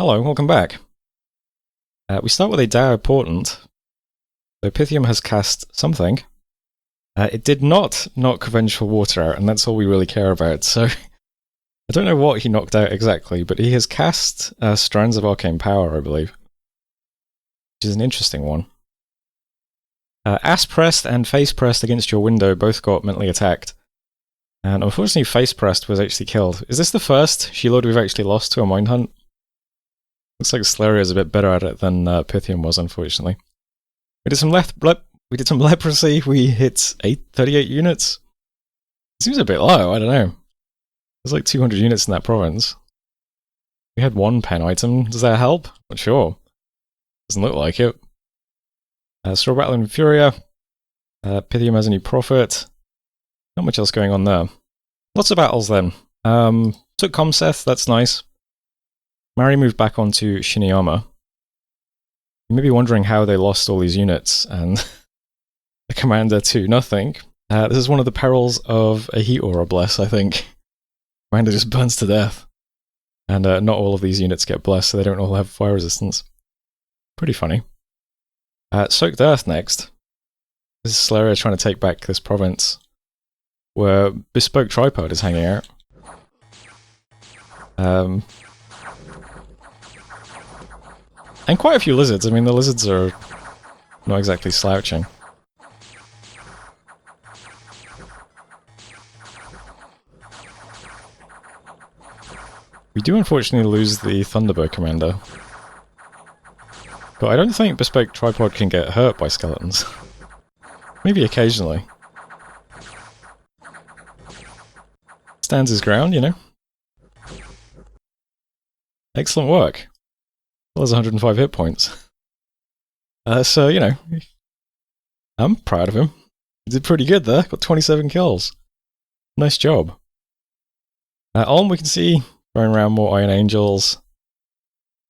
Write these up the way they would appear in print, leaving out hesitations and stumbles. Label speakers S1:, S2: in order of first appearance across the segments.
S1: Hello, welcome back. We start with a Dow portent. So Pythium has cast something. It did not knock Vengeful Water out, and that's all we really care about. So I don't know what he knocked out exactly, but he has cast Strands of Arcane Power, I believe, which is an interesting one. Ass pressed and face pressed against your window both got mentally attacked. And unfortunately, face pressed was actually killed. Is this the first Shilord we've actually lost to a Mind Hunt? Looks like Slayer is a bit better at it than Pythium was, unfortunately. We did some leprosy. We hit 38 units. It seems a bit low, I don't know. There's like 200 units in that province. We had one pen item. Does that help? Not sure. Doesn't look like it. Straw Battle and Furia. Pythium has a new prophet. Not much else going on there. Lots of battles then. Took Comseth, that's nice. Mari moved back onto Shiniyama. You may be wondering how they lost all these units and the commander to nothing. This is one of the perils of a heat aura bless, I think. Commander just burns to death. And not all of these units get blessed, so they don't all have fire resistance. Pretty funny. Soaked Earth next. This is Slayer trying to take back this province where Bespoke Tripod is hanging out. And quite a few lizards. I mean, the lizards are not exactly slouching. We do unfortunately lose the Thunderbird commander. But I don't think Bespoke Tripod can get hurt by skeletons. Maybe occasionally. Stands his ground, you know. Excellent work. Well, there's 105 hit points. So, you know, I'm proud of him. He did pretty good there. Got 27 kills. Nice job. On we can see, throwing around more Iron Angels.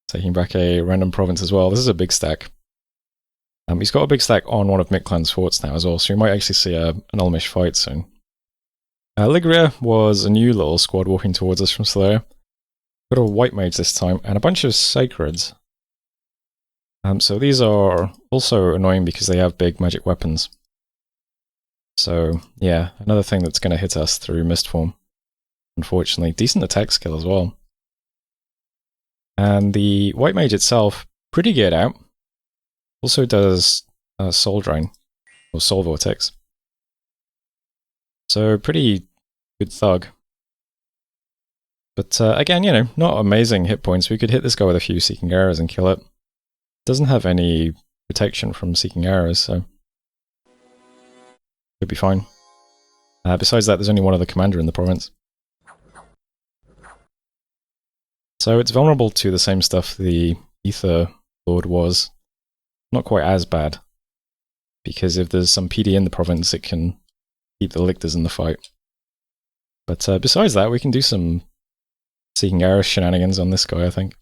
S1: Taking back a random province as well. This is a big stack. He's got a big stack on one of Mictlan's forts now as well, so you might actually see an Ulmish fight soon. Ligria was a new little squad walking towards us from Slayer. Got a White Mage this time, and a bunch of Sacreds. So these are also annoying because they have big magic weapons. So, yeah, another thing that's going to hit us through Mist Form. Unfortunately. Decent attack skill as well. And the White Mage itself, pretty geared out. Also does Soul Drain, or Soul Vortex. So, pretty good thug. But again, you know, not amazing hit points. We could hit this guy with a few Seeking Arrows and kill it. Doesn't have any protection from Seeking Arrows, so should be fine. Besides that, there's only one other commander in the province. So it's vulnerable to the same stuff the Ether Lord was. Not quite as bad. Because if there's some PD in the province, it can keep the Lictors in the fight. But besides that, we can do some Seeking Arrows shenanigans on this guy, I think.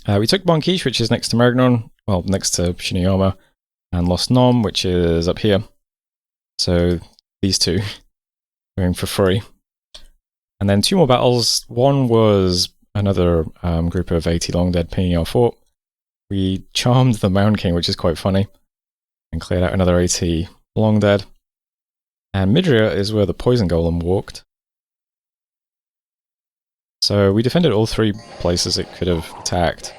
S1: We took Bonkish, which is next to Marignon, well, next to Shiniyama, and lost Nom, which is up here. So these two going for free. And then two more battles. One was another group of 80 Long Dead pinging our fort. We charmed the Mound King, which is quite funny, and cleared out another 80 Long Dead. And Midria is where the Poison Golem walked. So we defended all three places it could have attacked.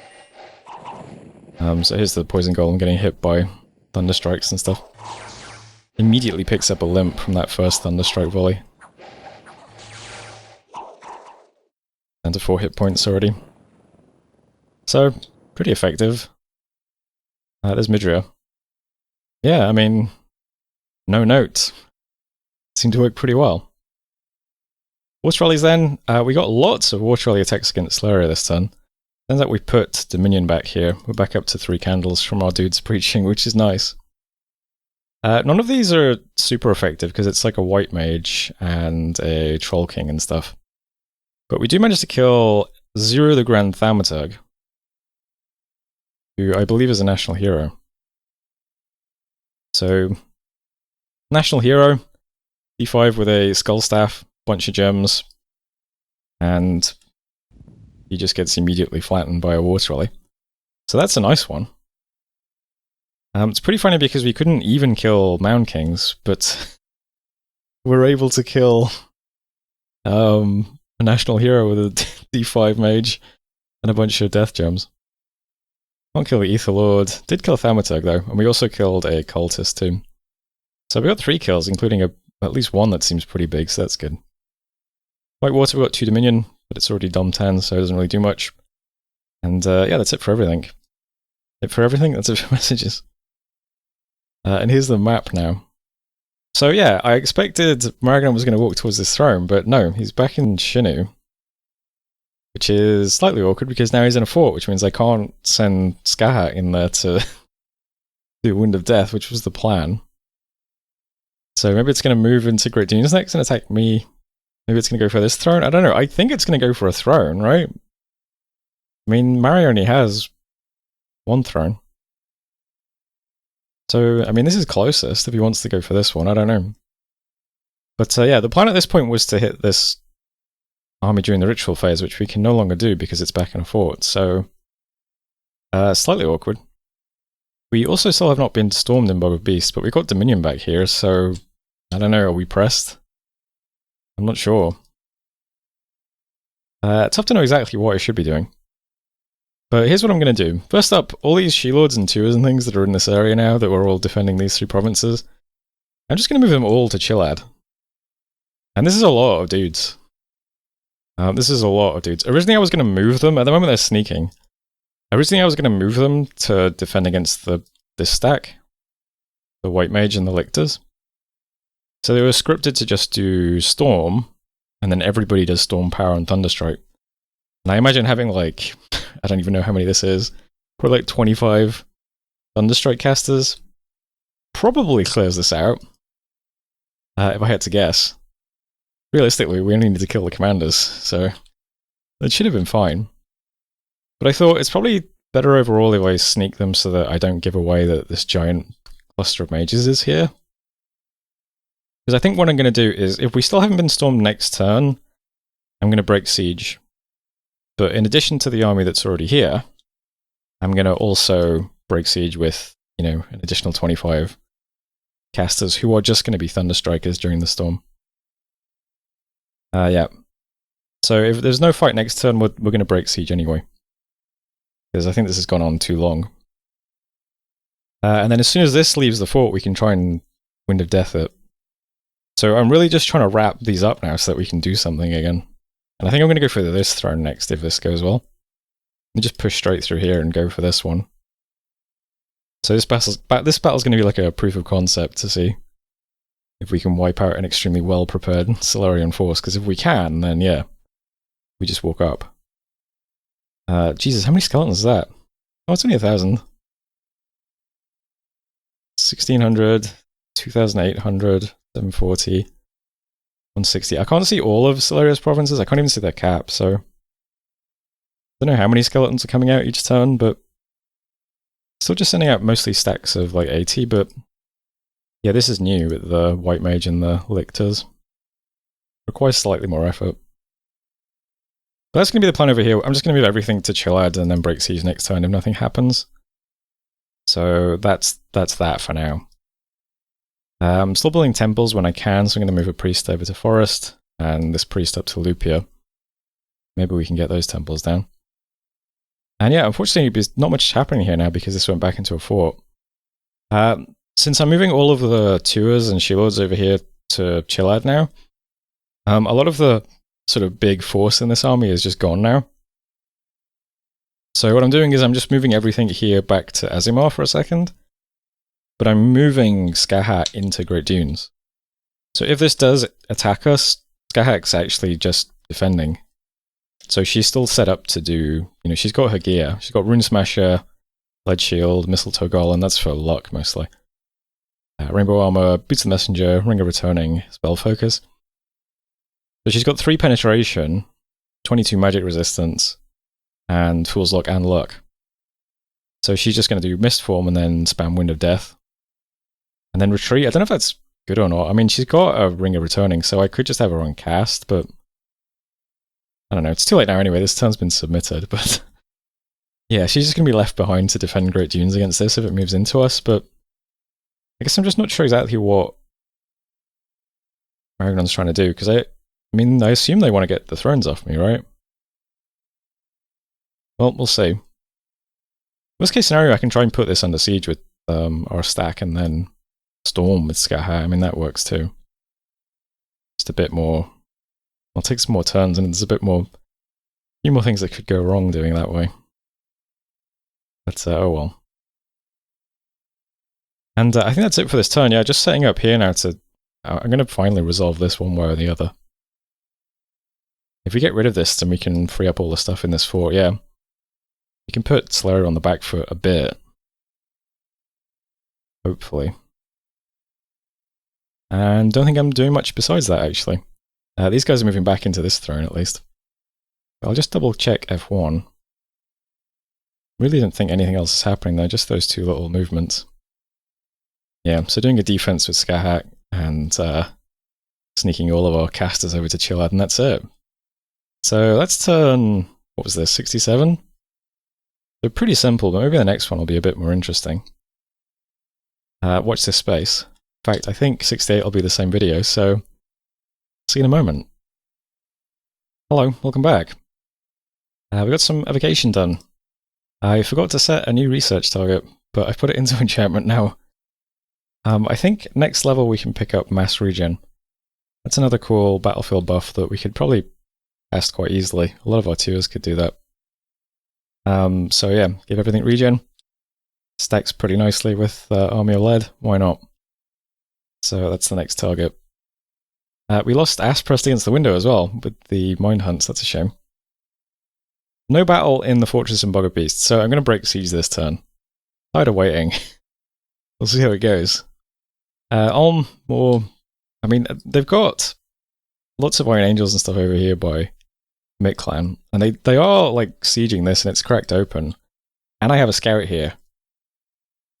S1: So here's the Poison Golem getting hit by Thunderstrikes and stuff. Immediately picks up a limp from that first Thunderstrike volley. Down to 4 hit points already. So, pretty effective. There's Midria. Yeah, I mean, no note. Seemed to work pretty well. Water Rallies then, we got lots of Water Rally attacks against Slayer this turn. Turns out we put Dominion back here. We're back up to 3 candles from our dudes preaching, which is nice. None of these are super effective because it's like a White Mage and a Troll King and stuff. But we do manage to kill Zero the Grand Thaumaturg, who I believe is a national hero. So, national hero, D5 with a Skull Staff, bunch of gems, and he just gets immediately flattened by a water lily. So that's a nice one. It's pretty funny because we couldn't even kill Mound Kings, but we're able to kill a national hero with a D5 mage and a bunch of death gems. Can't kill the Ether Lord. Did kill Thaumaturg though, and we also killed a cultist too. So we got 3 kills, including at least one that seems pretty big, so that's good. Whitewater, we got 2 Dominion, but it's already Dom 10, so it doesn't really do much. And yeah, that's it for everything. That's it for messages. And here's the map now. So yeah, I expected Maragon was going to walk towards this throne, but no, he's back in Shinu. Which is slightly awkward because now he's in a fort, which means I can't send Skahat in there to do Wind of Death, which was the plan. So maybe it's going to move into Great Dunes next and attack me. Maybe it's going to go for this throne. I don't know. I think it's going to go for a throne, right? I mean, Mari only has 1 throne. So, I mean, this is closest if he wants to go for this one. I don't know. But yeah, the plan at this point was to hit this army during the ritual phase, which we can no longer do because it's back in a fort, so slightly awkward. We also still have not been stormed in Bog of Beasts, but we got Dominion back here, so I don't know, are we pressed? I'm not sure. It's tough to know exactly what I should be doing. But here's what I'm going to do. First up, all these She-Lords and Tours and things that are in this area now that we're all defending these 3 provinces, I'm just going to move them all to Chilad. And this is a lot of dudes. Originally I was going to move them, at the moment they're sneaking. Originally I was going to move them to defend against this stack. The White Mage and the Lictors. So they were scripted to just do Storm, and then everybody does Storm, Power, and Thunderstrike. And I imagine having like, I don't even know how many this is, probably like 25 Thunderstrike casters. Probably clears this out. If I had to guess. Realistically, we only need to kill the commanders, so that should have been fine. But I thought it's probably better overall if I sneak them so that I don't give away that this giant cluster of mages is here. Because I think what I'm going to do is, if we still haven't been stormed next turn, I'm going to break siege. But in addition to the army that's already here, I'm going to also break siege with, you know, an additional 25 casters who are just going to be Thunderstrikers during the storm. Yeah. So if there's no fight next turn, we're going to break siege anyway. Because I think this has gone on too long. And then as soon as this leaves the fort, we can try and Wind of Death it. So I'm really just trying to wrap these up now so that we can do something again. And I think I'm going to go for this throne next if this goes well. And just push straight through here and go for this one. So this battle's going to be like a proof of concept to see if we can wipe out an extremely well-prepared Solarian force, because if we can, then yeah, we just walk up. Jesus, how many skeletons is that? Oh, it's only 1,000. 1,600, 2,800, 740, 160. I can't see all of Solaria's provinces. I can't even see their cap, so I don't know how many skeletons are coming out each turn, but still just sending out mostly stacks of like 80, but yeah, this is new with the White Mage and the Lictors. Requires slightly more effort. But that's going to be the plan over here. I'm just going to move everything to Chilad and then break siege next turn if nothing happens. So that's that for now. I'm still building temples when I can, so I'm going to move a priest over to Forest and this priest up to Lupia. Maybe we can get those temples down. And yeah, unfortunately, there's not much happening here now because this went back into a fort. Since I'm moving all of the Tours and She-Lords over here to Chilad now, a lot of the sort of big force in this army is just gone now. So what I'm doing is I'm just moving everything here back to Azimar for a second, but I'm moving Skahat into Great Dunes. So if this does attack us, Skahat's actually just defending. So she's still set up to do, you know, she's got her gear. She's got Rune Smasher, Lead Shield, Mistletoe Golem, that's for luck mostly. Rainbow Armor, Boots of the Messenger, Ring of Returning, Spell Focus. So she's got 3 penetration, 22 magic resistance, and Fool's Luck and Luck. So she's just going to do Mist Form and then spam Wind of Death. And then Retreat. I don't know if that's good or not. I mean, she's got a Ring of Returning, so I could just have her on cast, but I don't know, it's too late now anyway, this turn's been submitted, but yeah, she's just going to be left behind to defend Great Dunes against this if it moves into us, but I guess I'm just not sure exactly what Aragon's trying to do, because I mean, I assume they want to get the thrones off me, right? Well, we'll see. Worst case scenario, I can try and put this under siege with our stack and then storm with Skaha. I mean, that works too. Just a bit more. I'll take some more turns, and there's a few more things that could go wrong doing that way. But oh well. And I think that's it for this turn. Yeah, just setting up here now to. I'm going to finally resolve this one way or the other. If we get rid of this, then we can free up all the stuff in this fort. Yeah, you can put Slayer on the back foot a bit. Hopefully. And don't think I'm doing much besides that, actually. These guys are moving back into this throne, at least. I'll just double check F1. Really don't think anything else is happening there, just those two little movements. Yeah, so doing a defense with Skahak and sneaking all of our casters over to Chillad, and that's it. So let's turn, what was this, 67? They're pretty simple, but maybe the next one will be a bit more interesting. Watch this space. In fact, I think 68 will be the same video, so see you in a moment. Hello, welcome back. We got some evocation done. I forgot to set a new research target, but I've put it into enchantment now. I think next level we can pick up mass regen. That's another cool battlefield buff that we could probably cast quite easily. A lot of our tiers could do that. So yeah, give everything regen. Stacks pretty nicely with Army of Lead. Why not? So that's the next target. We lost Asprest against the window as well with the Mind Hunts. That's a shame. No battle in the Fortress and Bog of Beasts, so I'm going to break siege this turn. Tired of waiting. We'll see how it goes. Ulm, more... I mean, they've got lots of Iron Angels and stuff over here by Mid-Clan, and they are, like, sieging this, and it's cracked open. And I have a scout here.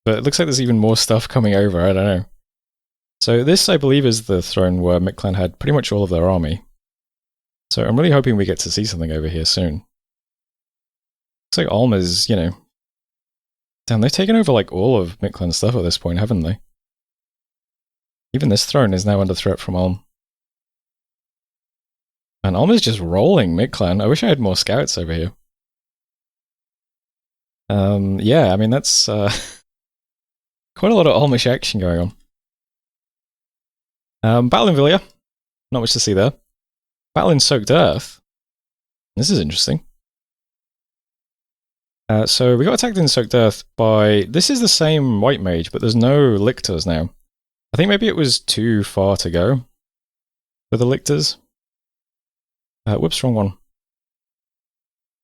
S1: But it looks like there's even more stuff coming over, I don't know. So this, I believe, is the throne where Mid-Clan had pretty much all of their army. So I'm really hoping we get to see something over here soon. Looks like Ulm is, you know... Damn, they've taken over, like, all of Mid-Clan's stuff at this point, haven't they? Even this throne is now under threat from Ulm. And Ulm is just rolling Mid-Clan. I wish I had more scouts over here. Yeah, I mean, that's quite a lot of Ulmish action going on. Battle in Villia. Not much to see there. Battle in Soaked Earth. This is interesting. So we got attacked in Soaked Earth by... This is the same White Mage, but there's no Lictors now. I think maybe it was too far to go for the Lictors. Whoops, wrong one.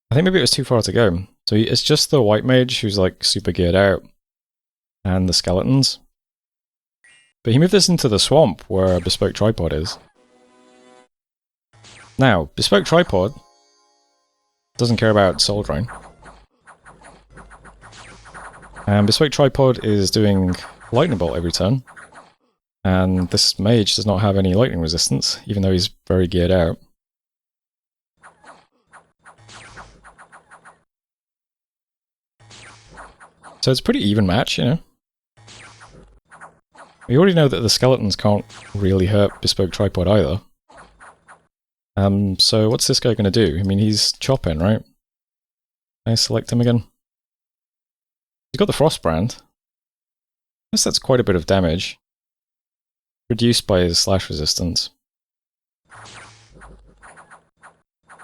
S1: I think maybe it was too far to go. So it's just the White Mage who's like super geared out. And the Skeletons. But he moved this into the swamp where a Bespoke Tripod is. Now, Bespoke Tripod doesn't care about Soul Drain. And Bespoke Tripod is doing Lightning Bolt every turn. And this mage does not have any lightning resistance, even though he's very geared out. So it's a pretty even match, you know. We already know that the Skeletons can't really hurt Bespoke Tripod either. So what's this guy going to do? I mean, he's chopping, right? Can I select him again? He's got the Frostbrand. I guess that's quite a bit of damage. Reduced by his slash resistance.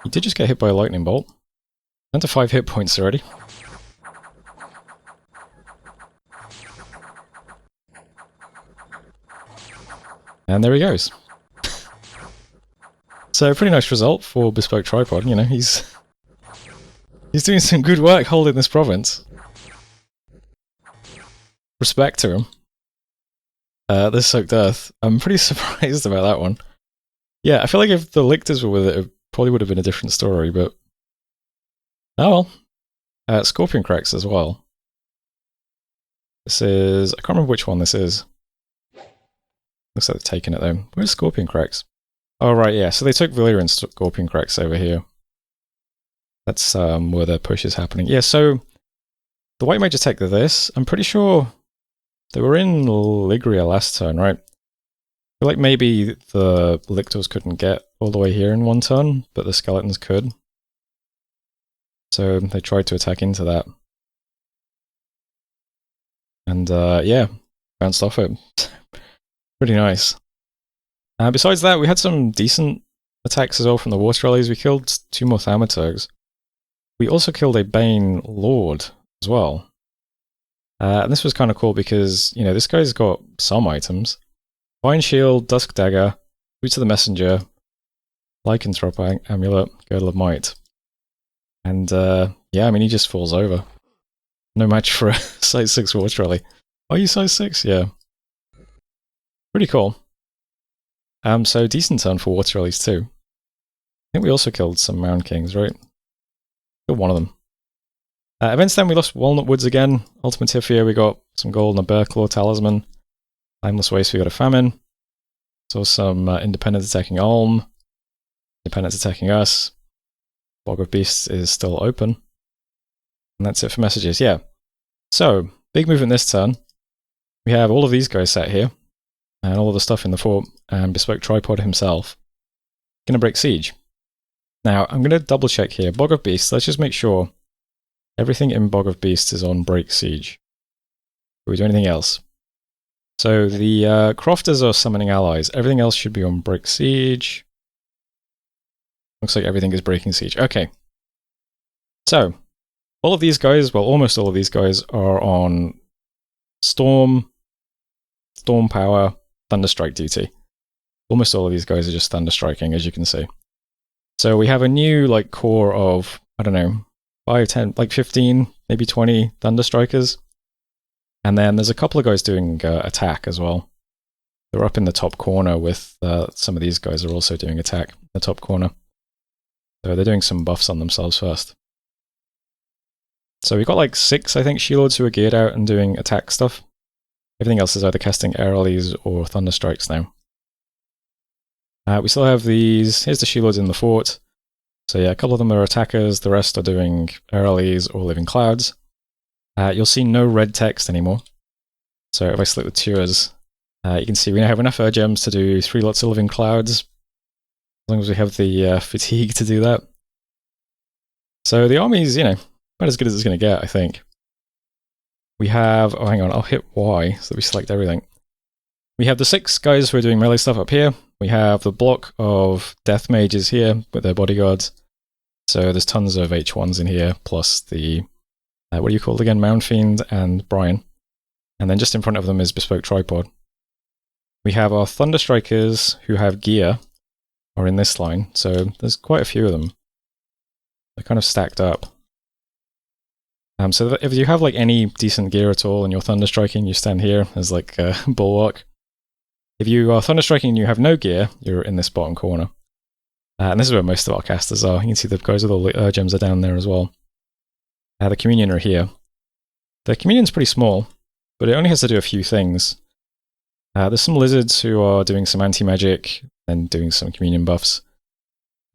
S1: He did just get hit by a lightning bolt. Down to 5 hit points already. And there he goes. So, pretty nice result for Bespoke Tripod, you know, he's doing some good work holding this province. Respect to him. This Soaked Earth, I'm pretty surprised about that one. Yeah, I feel like if the Lictors were with it probably would have been a different story, but... Oh well. Scorpion Cracks as well. This is... I can't remember which one this is. Looks like they've taken it though. Where's Scorpion Cracks? Oh right, yeah, so they took Villia and Scorpion Cracks over here. That's where the push is happening. Yeah, so the white mage attacked this. I'm pretty sure they were in Ligria last turn, right? I feel like maybe the Lictors couldn't get all the way here in one turn, but the Skeletons could. So they tried to attack into that. And yeah, bounced off it. Pretty nice. Besides that, we had some decent attacks as well from the Water Rallies. We killed 2 more Thaumaturgs. We also killed a Bane Lord as well. And this was kind of cool because, you know, this guy's got some items. Vine Shield, Dusk Dagger, Boots of the Messenger, Lycanthrope Amulet, Girdle of Might. And yeah, I mean, he just falls over. No match for a size 6 Water Rally. Are you size 6? Yeah. Pretty cool. So decent turn for Water Rallies too. I think we also killed some Mound Kings, right? Killed one of them. Events then, we lost Walnut Woods again. Ultimatifia, we got some gold and a Bear Claw Talisman. Timeless Waste, we got a Famine. So some Independents attacking Ulm. Independents attacking us. Bog of Beasts is still open. And that's it for messages, yeah. So, big movement this turn. We have all of these guys sat here. And all of the stuff in the fort. And Bespoke Tripod himself. Gonna break siege. Now, I'm gonna double check here. Bog of Beasts, let's just make sure everything in Bog of Beasts is on break siege. Do we do anything else? So the Crofters are summoning allies. Everything else should be on break siege. Looks like everything is breaking siege. Okay. So, all of these guys, well, almost all of these guys are on Storm, Storm Power, Thunderstrike duty. Almost all of these guys are just Thunderstriking, as you can see. So we have a new, like, core of, I don't know, 5, 10, like 15, maybe 20 Thunderstrikers. And then there's a couple of guys doing attack as well. They're up in the top corner with some of these guys are also doing attack in the top corner. So they're doing some buffs on themselves first. So we've got like 6, I think, She-Lords who are geared out and doing attack stuff. Everything else is either casting Air Rallies or Thunderstrikes now. We still have these. Here's the She-Lords in the fort. So yeah, a couple of them are attackers. The rest are doing Air Rallies or Living Clouds. You'll see no red text anymore. So if I select the tours, you can see we now have enough Air Gems to do 3 lots of Living Clouds. As long as we have the fatigue to do that. So the army's, you know, about as good as it's going to get, I think. We have, oh hang on, I'll hit Y so that we select everything. We have the 6 guys who are doing melee stuff up here. We have the block of Death Mages here with their bodyguards. So there's tons of H1s in here, plus the, what do you call it again? Mound Fiend and Brian. And then just in front of them is Bespoke Tripod. We have our Thunderstrikers who have gear, are in this line. So there's quite a few of them. They're kind of stacked up. So if you have like any decent gear at all and you're Thunderstriking, you stand here as like a bulwark. If you are Thunderstriking and you have no gear, you're in this bottom corner. And this is where most of our casters are. You can see the guys with all the gems are down there as well. The Communion are here. The Communion's pretty small, but it only has to do a few things. There's some Lizards who are doing some anti-magic and doing some Communion buffs.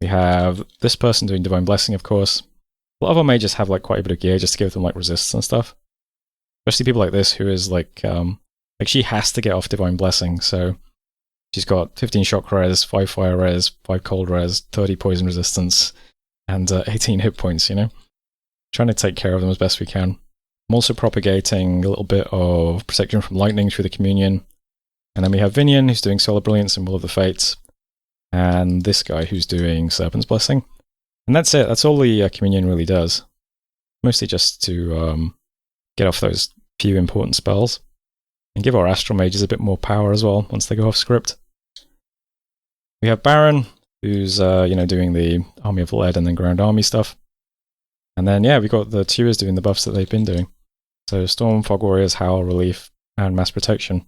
S1: We have this person doing Divine Blessing, of course. A lot of our mages have like quite a bit of gear just to give them like resists and stuff. Especially people like this who is like she has to get off Divine Blessing, so she's got 15 shock res, 5 fire res, 5 cold res, 30 poison resistance, and 18 hit points, you know? Trying to take care of them as best we can. I'm also propagating a little bit of protection from lightning through the Communion. And then we have Vinian, who's doing Solar Brilliance and Will of the Fates. And this guy who's doing Serpent's Blessing. And that's it. That's all the Communion really does. Mostly just to get off those few important spells. And give our Astral Mages a bit more power as well, once they go off script. We have Baron, who's, doing the Army of Lead and then Ground Army stuff. And then, yeah, we've got the Tuas doing the buffs that they've been doing. So Storm, Fog Warriors, Howl, Relief, and Mass Protection.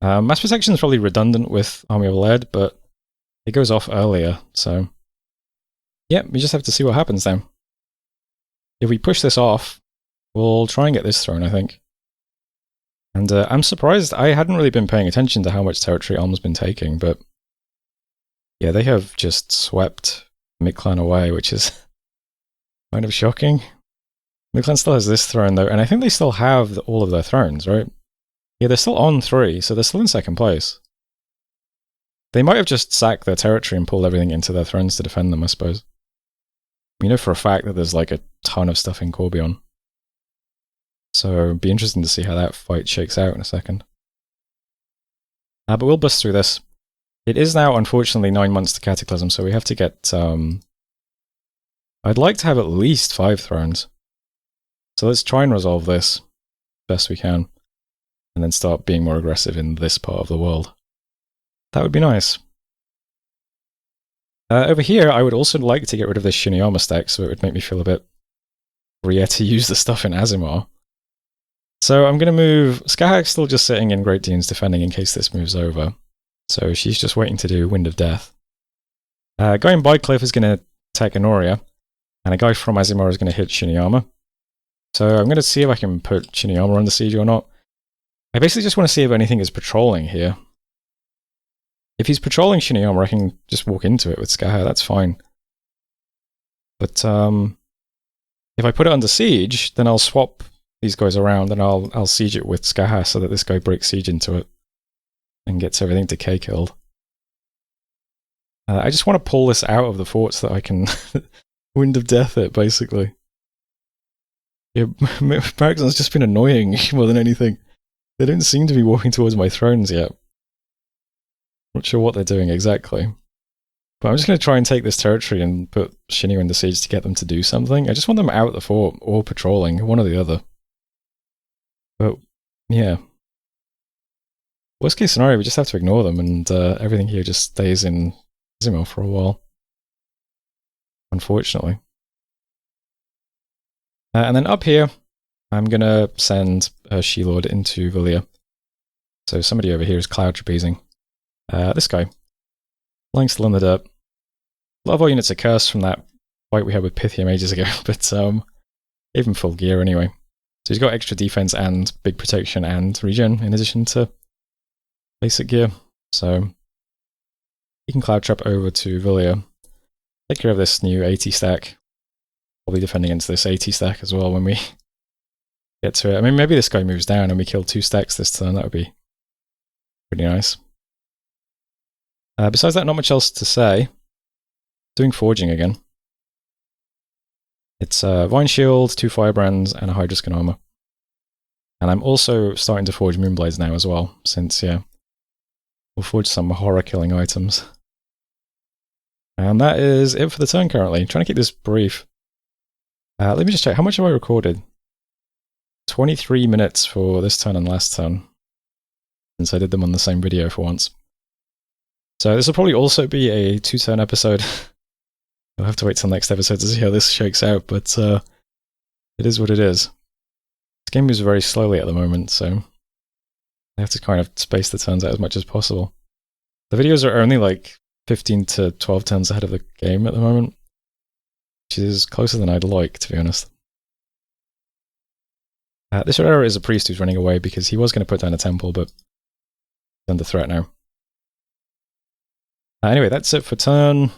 S1: Mass Protection is probably redundant with Army of Lead, but it goes off earlier, so... yeah, we just have to see what happens then. If we push this off, we'll try and get this thrown, I think. And I'm surprised, I hadn't really been paying attention to how much territory Ulm's been taking, but... yeah, they have just swept Mid-Clan away, which is Kind of shocking. The clan still has this throne though, and I think they still have all of their thrones, right? Yeah, they're still on 3, so they're still in 2nd place. They might have just sacked their territory and pulled everything into their thrones to defend them, I suppose. We know for a fact that there's like a ton of stuff in Corbion. So it'd be interesting to see how that fight shakes out in a second. But we'll bust through this. It is now, unfortunately, 9 months to Cataclysm, so we have to get... I'd like to have at least 5 thrones. So let's try and resolve this best we can, and then start being more aggressive in this part of the world. That would be nice. Over here, I would also like to get rid of this Shiniyama stack, so it would make me feel a bit freer to use the stuff in Azimar. So I'm going to move... Skahak's still just sitting in Great Dunes defending in case this moves over. So she's just waiting to do Wind of Death. Going by Cliff is going to attack Honoria, and a guy from Azimar is going to hit Shiniyama. So I'm going to see if I can put Shiniyama under siege or not. I basically just want to see if anything is patrolling here. If he's patrolling Shiniyama, I can just walk into it with Skahak, that's fine. But if I put it under siege, then I'll swap these guys around and I'll siege it with Skahak so that this guy breaks siege into it and gets everything decay killed. I just want to pull this out of the fort so that I can Wind of Death it, basically. Yeah, Maraxon's just been annoying more than anything. They don't seem to be walking towards my thrones yet. Not sure what they're doing exactly. But I'm just going to try and take this territory and put Shinyu under siege to get them to do something. I just want them out the fort or patrolling, one or the other. But, yeah. Worst case scenario, we just have to ignore them and everything here just stays in Azimar for a while. Unfortunately. And then up here, I'm going to send She-Lord into Valia. So somebody over here is cloud trapezing. This guy. Lying still in the dirt. A lot of our units are cursed from that fight we had with Pythium ages ago, but even full gear anyway. So he's got extra defense and big protection and regen in addition to basic gear. So he can cloud trap over to Valia. Take care of this new 80 stack. Probably defend against this 80 stack as well when we get to it. I mean, maybe this guy moves down and we kill 2 stacks this turn. That would be pretty nice. Besides that, not much else to say. Doing forging again. It's Vine Shield, 2 Firebrands, and a Hydroskin Armor. And I'm also starting to forge Moonblades now as well, since, yeah, we'll forge some horror-killing items. And that is it for the turn currently. I'm trying to keep this brief. Let me just check. How much have I recorded? 23 minutes for this turn and last turn, since I did them on the same video for once. So this will probably also be a 2-turn episode. I'll have to wait till next episode to see how this shakes out, but it is what it is. This game moves very slowly at the moment, so I have to kind of space the turns out as much as possible. The videos are only like 15 to 12 turns ahead of the game at the moment, which is closer than I'd like, to be honest. This error is a priest who's running away because he was going to put down a temple, but he's under threat now. Anyway, that's it for turn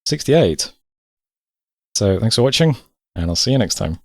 S1: 68. So thanks for watching, and I'll see you next time.